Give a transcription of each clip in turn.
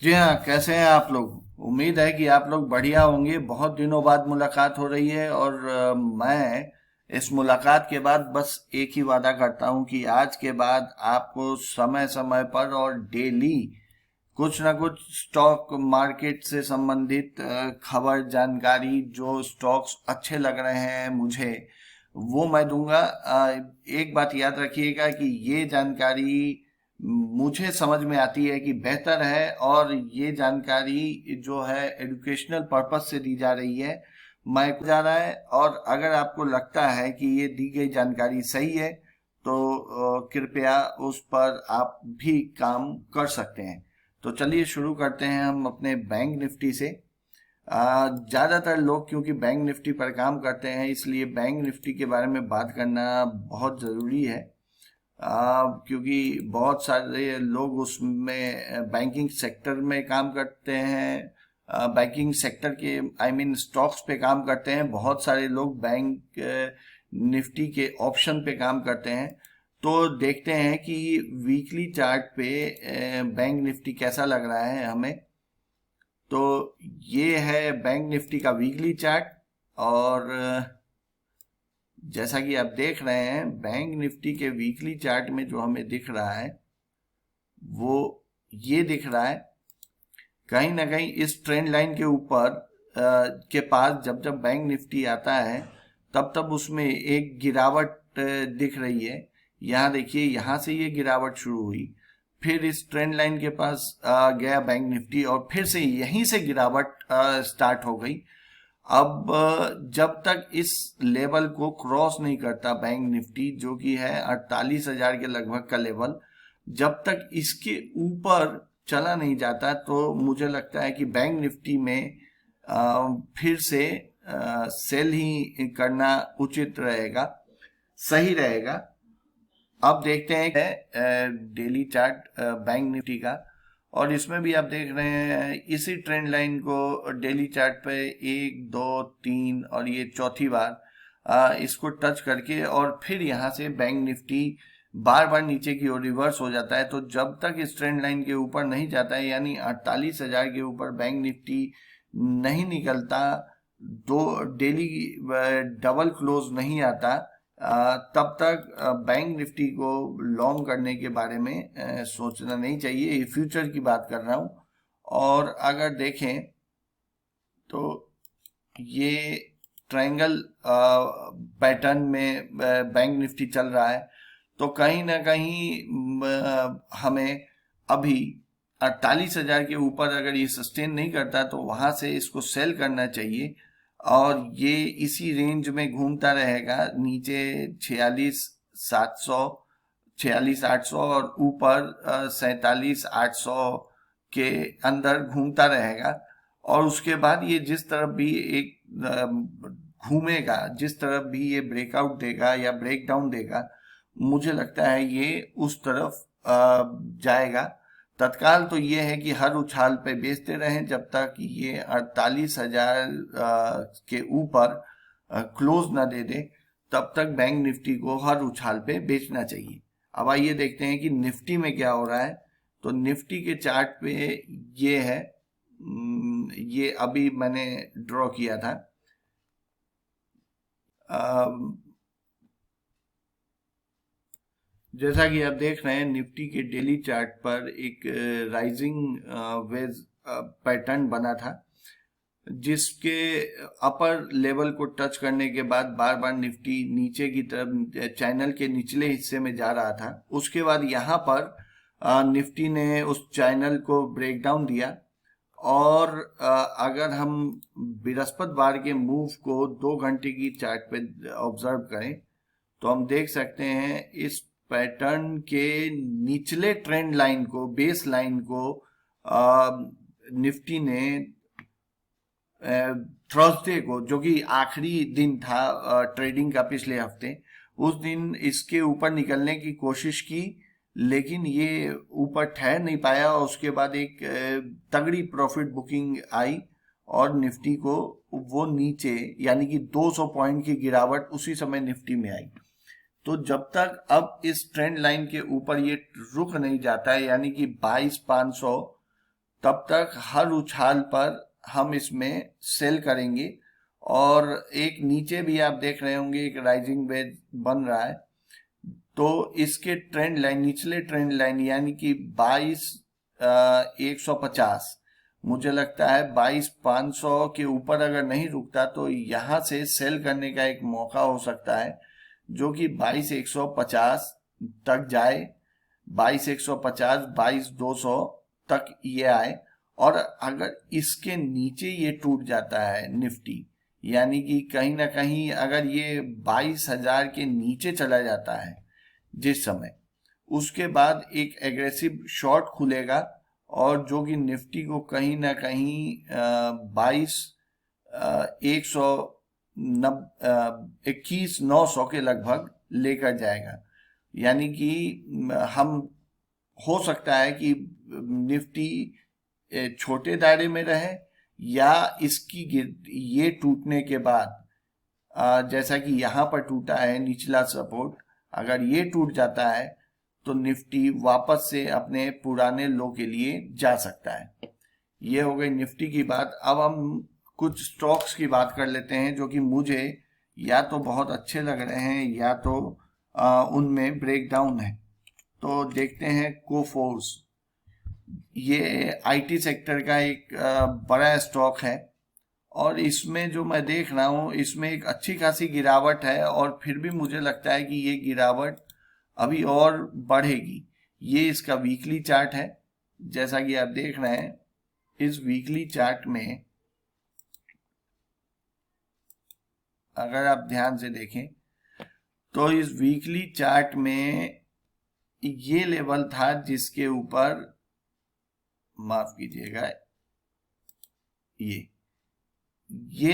जी हाँ, कैसे हैं आप लोग। उम्मीद है कि आप लोग बढ़िया होंगे। बहुत दिनों बाद मुलाकात हो रही है और मैं इस मुलाकात के बाद बस एक ही वादा करता हूँ कि आज के बाद आपको समय समय पर और डेली कुछ ना कुछ स्टॉक मार्केट से संबंधित खबर जानकारी, जो स्टॉक्स अच्छे लग रहे हैं मुझे, वो मैं दूंगा। एक बात याद रखिएगा कि ये जानकारी मुझे समझ में आती है कि बेहतर है, और ये जानकारी जो है एजुकेशनल पर्पस से दी जा रही है, मैं जा रहा है। और अगर आपको लगता है कि ये दी गई जानकारी सही है तो कृपया उस पर आप भी काम कर सकते हैं। तो चलिए शुरू करते हैं हम अपने बैंक निफ्टी से। ज़्यादातर लोग क्योंकि बैंक निफ्टी पर काम करते हैं, इसलिए बैंक निफ्टी के बारे में बात करना बहुत ज़रूरी है। क्योंकि बहुत सारे लोग उसमें बैंकिंग सेक्टर में काम करते हैं, बैंकिंग सेक्टर के आई मीन स्टॉक्स पे काम करते हैं। बहुत सारे लोग बैंक निफ्टी के ऑप्शन पे काम करते हैं। तो देखते हैं कि वीकली चार्ट पे बैंक निफ्टी कैसा लग रहा है हमें। तो ये है बैंक निफ्टी का वीकली चार्ट। और जैसा कि आप देख रहे हैं, बैंक निफ्टी के वीकली चार्ट में जो हमें दिख रहा है वो ये दिख रहा है। कहीं ना कहीं इस ट्रेंड लाइन के ऊपर के पास जब जब बैंक निफ्टी आता है तब तब उसमें एक गिरावट दिख रही है। यहाँ देखिए, यहाँ से ये गिरावट शुरू हुई, फिर इस ट्रेंड लाइन के पास गया बैंक निफ्टी, और फिर से यहीं से गिरावट स्टार्ट हो गई। अब जब तक इस लेवल को क्रॉस नहीं करता बैंक निफ्टी, जो कि है 48,000 के लगभग का लेवल, जब तक इसके ऊपर चला नहीं जाता, तो मुझे लगता है कि बैंक निफ्टी में फिर से सेल ही करना उचित रहेगा, सही रहेगा। अब देखते हैं डेली चार्ट बैंक निफ्टी का, और इसमें भी आप देख रहे हैं इसी ट्रेंड लाइन को डेली चार्ट पे एक दो तीन और ये चौथी बार इसको टच करके, और फिर यहाँ से बैंक निफ्टी बार बार नीचे की ओर रिवर्स हो जाता है। तो जब तक इस ट्रेंड लाइन के ऊपर नहीं जाता है, यानी 48,000 के ऊपर बैंक निफ्टी नहीं निकलता, दो डेली डबल क्लोज नहीं आता, तब तक बैंक निफ्टी को लॉन्ग करने के बारे में सोचना नहीं चाहिए। ये फ्यूचर की बात कर रहा हूँ। और अगर देखें तो ये ट्रायंगल पैटर्न में बैंक निफ्टी चल रहा है। तो कहीं ना कहीं हमें अभी 48,000 के ऊपर अगर ये सस्टेन नहीं करता तो वहां से इसको सेल करना चाहिए, और ये इसी रेंज में घूमता रहेगा, नीचे 46,700, 46,800, और ऊपर 47,800 के अंदर घूमता रहेगा। और उसके बाद ये जिस तरफ भी एक घूमेगा, जिस तरफ भी ये ब्रेकआउट देगा या ब्रेक डाउन देगा, मुझे लगता है ये उस तरफ जाएगा। तत्काल तो ये है कि हर उछाल पे बेचते रहें जब तक ये 48,000 के ऊपर क्लोज ना दे दे, तब तक बैंक निफ्टी को हर उछाल पे बेचना चाहिए। अब आइए देखते हैं कि निफ्टी में क्या हो रहा है। तो निफ्टी के चार्ट पे ये है, ये अभी मैंने ड्रॉ किया था। जैसा कि आप देख रहे हैं, निफ्टी के डेली चार्ट पर एक राइजिंग वेज पैटर्न बना था, जिसके अपर लेवल को टच करने के बाद बार बार निफ्टी नीचे की तरफ चैनल के निचले हिस्से में जा रहा था। उसके बाद यहाँ पर निफ्टी ने उस चैनल को ब्रेक डाउन दिया। और अगर हम बृहस्पतिवार के मूव को 2 घंटे की चार्ट पे ऑब्जर्व करें तो हम देख सकते हैं इस पैटर्न के निचले ट्रेंड लाइन को, बेस लाइन को निफ्टी ने थर्सडे को, जो कि आखिरी दिन था ट्रेडिंग का पिछले हफ्ते, उस दिन इसके ऊपर निकलने की कोशिश की, लेकिन ये ऊपर ठहर नहीं पाया। और उसके बाद एक तगड़ी प्रॉफिट बुकिंग आई और निफ्टी को वो नीचे, यानी कि 200 पॉइंट की गिरावट उसी समय निफ्टी में आई। तो जब तक अब इस ट्रेंड लाइन के ऊपर ये रुक नहीं जाता है, यानी कि 22,500, तब तक हर उछाल पर हम इसमें सेल करेंगे। और एक नीचे भी आप देख रहे होंगे एक राइजिंग वेज बन रहा है, तो इसके ट्रेंड लाइन, निचले ट्रेंड लाइन यानी कि 22,150, मुझे लगता है 22,500 के ऊपर अगर नहीं रुकता तो यहाँ से सेल करने का एक मौका हो सकता है, जो कि 22,150 तक जाए, 22,150, 22,200 तक ये आए। और अगर इसके नीचे ये टूट जाता है निफ्टी, यानी कि कहीं ना कहीं अगर ये 22,000 के नीचे चला जाता है जिस समय, उसके बाद एक एग्रेसिव शॉर्ट खुलेगा और जो कि निफ्टी को कहीं ना कहीं 21,900 के लगभग लेकर जाएगा। यानी कि हम, हो सकता है कि निफ्टी छोटे दायरे में रहे, या इसकी ये टूटने के बाद जैसा कि यहाँ पर टूटा है निचला सपोर्ट, अगर ये टूट जाता है तो निफ्टी वापस से अपने पुराने लो के लिए जा सकता है। ये हो गई निफ्टी की बात। अब हम कुछ स्टॉक्स की बात कर लेते हैं जो कि मुझे या तो बहुत अच्छे लग रहे हैं या तो उनमें ब्रेकडाउन है। तो देखते हैं कोफोर्स, ये आईटी सेक्टर का एक बड़ा स्टॉक है और इसमें जो मैं देख रहा हूँ इसमें एक अच्छी खासी गिरावट है, और फिर भी मुझे लगता है कि ये गिरावट अभी और बढ़ेगी। ये इसका वीकली चार्ट है, जैसा कि आप देख रहे हैं। इस वीकली चार्ट में अगर आप ध्यान से देखें तो इस वीकली चार्ट में ये लेवल था जिसके ऊपर, माफ कीजिएगा, ये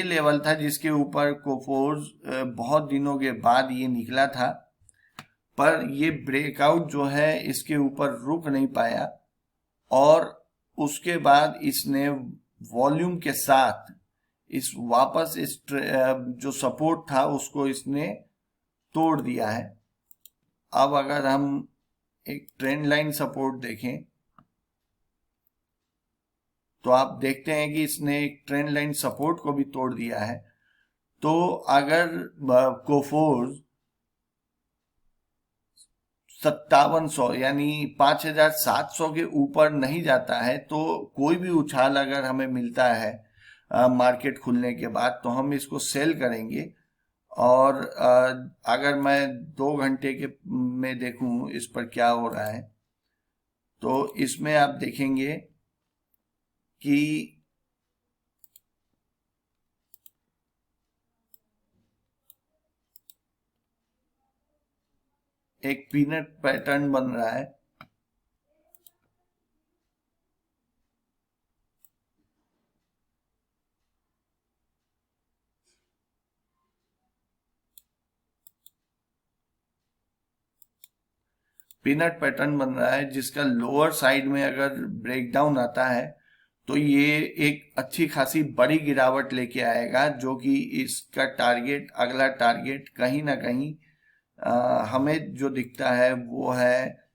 लेवल था जिसके ऊपर कोफोर्स बहुत दिनों के बाद ये निकला था, पर ये ब्रेकआउट जो है इसके ऊपर रुक नहीं पाया और उसके बाद इसने वॉल्यूम के साथ इस वापस इस जो सपोर्ट था उसको इसने तोड़ दिया है। अब अगर हम एक ट्रेंड लाइन सपोर्ट देखें तो आप देखते हैं कि इसने एक ट्रेंड लाइन सपोर्ट को भी तोड़ दिया है। तो अगर कोफोर्स 5700 यानी 5,700 के ऊपर नहीं जाता है तो कोई भी उछाल अगर हमें मिलता है मार्केट खुलने के बाद तो हम इसको सेल करेंगे। और अगर मैं 2 घंटे के में देखूं इस पर क्या हो रहा है तो इसमें आप देखेंगे कि एक पीनट पैटर्न बन रहा है। पीनट पैटर्न बन रहा है जिसका लोअर साइड में अगर ब्रेकडाउन आता है तो ये एक अच्छी खासी बड़ी गिरावट लेके आएगा, जो कि इसका टारगेट, अगला टारगेट कहीं ना कहीं हमें जो दिखता है वो है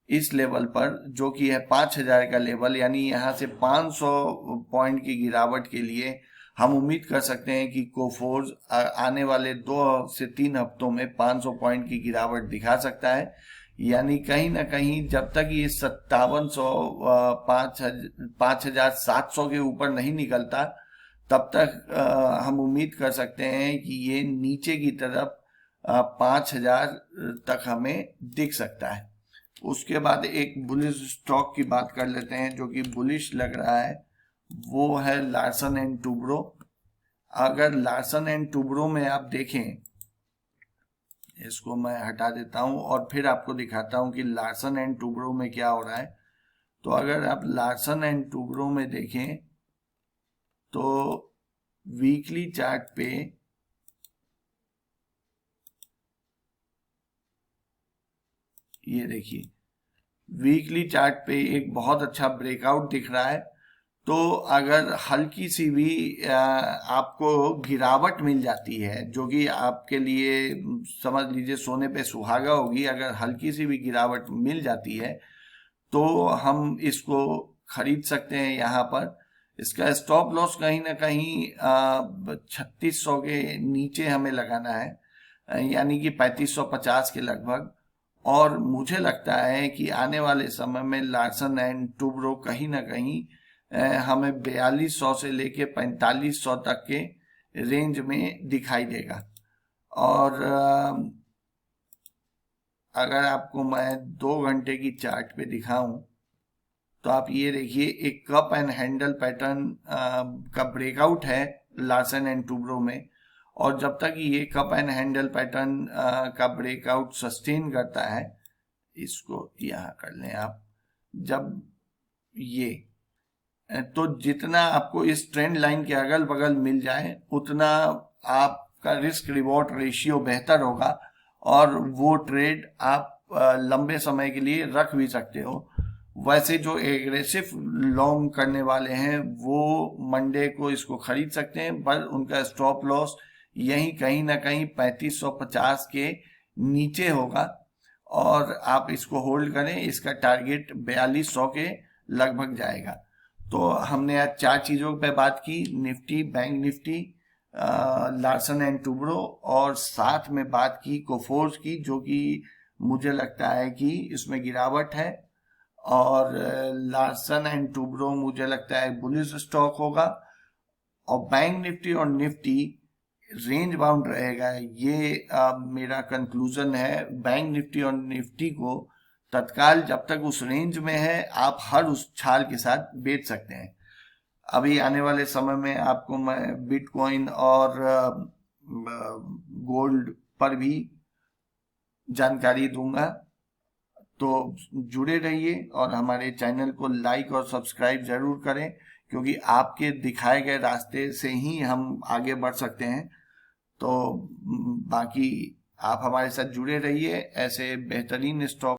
इस लेवल पर, जो कि है 5,000 का लेवल। यानी यहाँ से 500 पॉइंट की गिरावट के लिए हम उम्मीद कर सकते हैं कि कोफोर्स आने वाले 2 से 3 हफ्तों में 500 पॉइंट की गिरावट दिखा सकता है। यानी कहीं ना कहीं जब तक ये 5700 5,700 के ऊपर नहीं निकलता तब तक हम उम्मीद कर सकते हैं कि ये नीचे की तरफ 5,000 तक हमें दिख सकता है। उसके बाद एक बुलिश स्टॉक की बात कर लेते हैं जो कि बुलिश लग रहा है, वो है लार्सन एंड टुब्रो। अगर लार्सन एंड टुब्रो में आप देखें, इसको मैं हटा देता हूं और फिर आपको दिखाता हूं कि लार्सन एंड टुब्रो में क्या हो रहा है। तो अगर आप लार्सन एंड टुब्रो में देखें तो वीकली चार्ट पे ये देखिए, वीकली चार्ट पे एक बहुत अच्छा ब्रेकआउट दिख रहा है। तो अगर हल्की सी भी आपको गिरावट मिल जाती है, जो कि आपके लिए समझ लीजिए सोने पे सुहागा होगी, अगर हल्की सी भी गिरावट मिल जाती है तो हम इसको खरीद सकते हैं यहाँ पर। इसका स्टॉप लॉस कहीं ना कहीं 3600 के नीचे हमें लगाना है, यानी कि 3550 के लगभग। और मुझे लगता है कि आने वाले समय में लार्सन एंड टुब्रो कहीं ना कहीं हमें 4200 से लेके 4500 तक के रेंज में दिखाई देगा। और अगर आपको मैं 2 घंटे की चार्ट पे दिखाऊं तो आप ये देखिए, एक कप एंड हैंडल पैटर्न का ब्रेकआउट है लार्सन एंड टुब्रो में। और जब तक ये कप एंड हैंडल पैटर्न का ब्रेकआउट सस्टेन करता है, इसको यहाँ कर लें आप, जब ये तो जितना आपको इस ट्रेंड लाइन के अगल बगल मिल जाए उतना आपका रिस्क रिवॉर्ड रेशियो बेहतर होगा, और वो ट्रेड आप लंबे समय के लिए रख भी सकते हो। वैसे जो एग्रेसिव लॉन्ग करने वाले हैं वो मंडे को इसको खरीद सकते हैं, पर उनका स्टॉप लॉस यहीं कहीं ना कहीं 3550 के नीचे होगा, और आप इसको होल्ड करें। इसका टारगेट 4200 के लगभग जाएगा। तो हमने आज 4 चीज़ों पे बात की, Nifty, bank Nifty, Larsen and Toubro, और साथ में बात की कोफोर्स की, जो कि मुझे लगता है कि इसमें गिरावट है। और लार्सन एंड टुब्रो मुझे लगता है बुलिश स्टॉक होगा। और बैंक निफ्टी और निफ्टी रेंज बाउंड रहेगा, ये मेरा कंक्लूजन है। बैंक निफ्टी और निफ्टी को तत्काल जब तक उस रेंज में है आप हर उस छाल के साथ बेच सकते हैं। अभी आने वाले समय में आपको मैं बिटकॉइन और गोल्ड पर भी जानकारी दूंगा। तो जुड़े रहिए और हमारे चैनल को लाइक और सब्सक्राइब जरूर करें, क्योंकि आपके दिखाए गए रास्ते से ही हम आगे बढ़ सकते हैं। तो बाकी आप हमारे साथ जुड़े रहिए, ऐसे बेहतरीन स्टॉक